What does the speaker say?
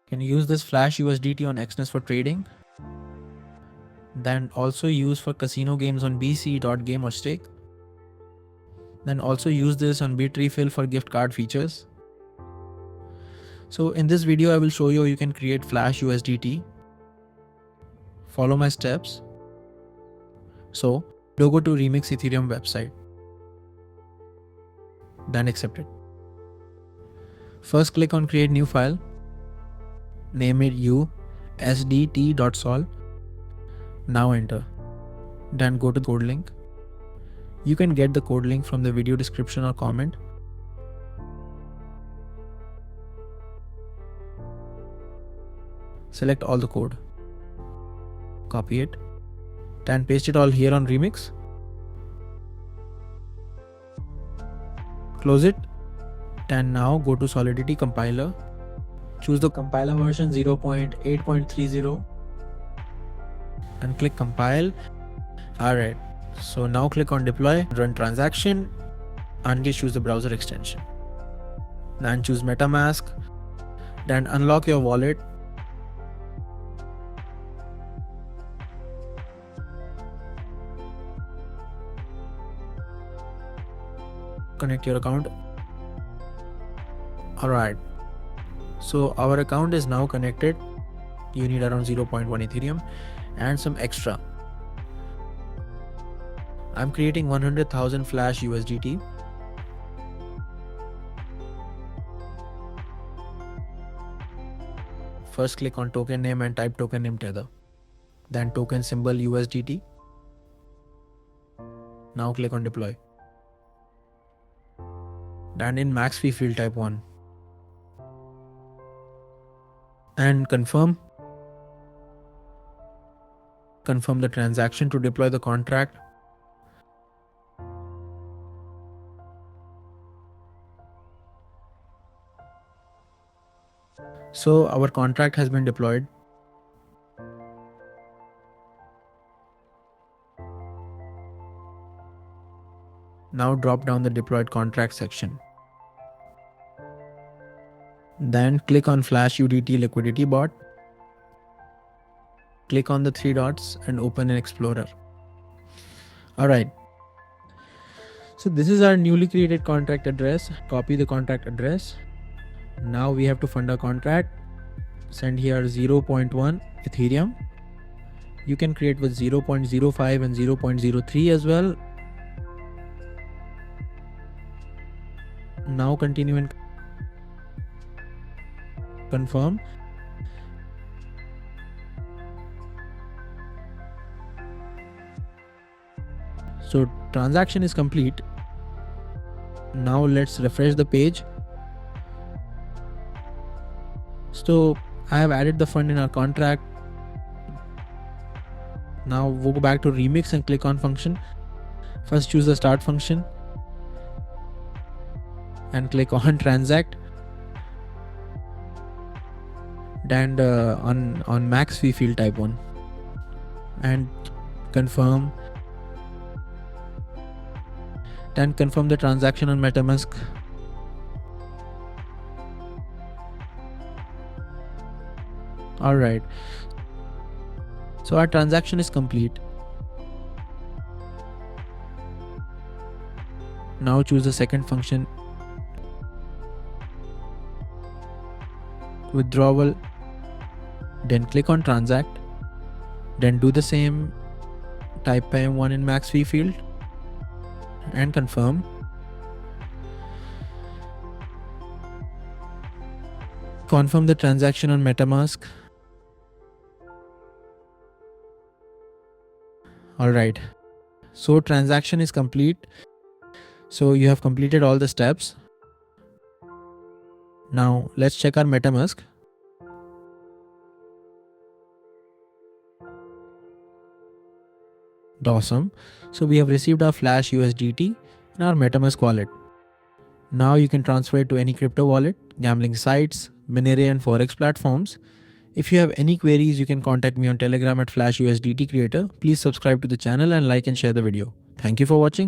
Can use this Flash USDT on Exness for trading. Then also use for casino games on BC.Game or stake. Then also use this on Bitrefill for gift card features. So in this video, I will show you can create Flash USDT. Follow my steps. So go to Remix Ethereum website. Then accept it. First click on create new file. Name it USDT.sol. Now enter. Then go to the code link. You can get the code link from the video description or comment. Select all the code. Copy it. Then paste it all here on Remix. Close it. Then now go to Solidity compiler. Choose the compiler version 0.8.30 and click compile. Alright, so now click on deploy, run transaction, and just choose the browser extension. Then choose MetaMask. Then unlock your wallet. Connect your account. Alright, so our account is now connected. You need around 0.1 Ethereum and some extra. I'm creating 100,000 Flash USDT. First click on token name and type token name tether. Then token symbol USDT. Now click on deploy. Then in max fee field type 1. And confirm the transaction to deploy the contract. So our contract has been deployed. Now drop down the deployed contract section. Then click on Flash UDT liquidity bot. Click on the 3 dots and open an explorer. Alright. So this is our newly created contract address. Copy the contract address. Now we have to fund our contract. Send here 0.1 Ethereum. You can create with 0.05 and 0.03 as well. Now continue and confirm. So transaction is complete. Now let's refresh the page. So I have added the fund in our contract. Now we'll go back to Remix and click on function. First choose the start function and click on transact. Then on max fee field type 1 and confirm. Then confirm the transaction on MetaMask. Alright, so our transaction is complete. Now choose the second function, withdrawal. Then click on transact. Then do the same, type PM1 in max fee field and confirm. Confirm the transaction on MetaMask. Alright, so transaction is complete. So you have completed all the steps. Now let's check our MetaMask. Awesome. So we have received our Flash USDT in our MetaMask wallet. Now you can transfer it to any crypto wallet, gambling sites, Minere and Forex platforms. If you have any queries, you can contact me on Telegram at Flash USDT Creator. Please subscribe to the channel and like and share the video. Thank you for watching.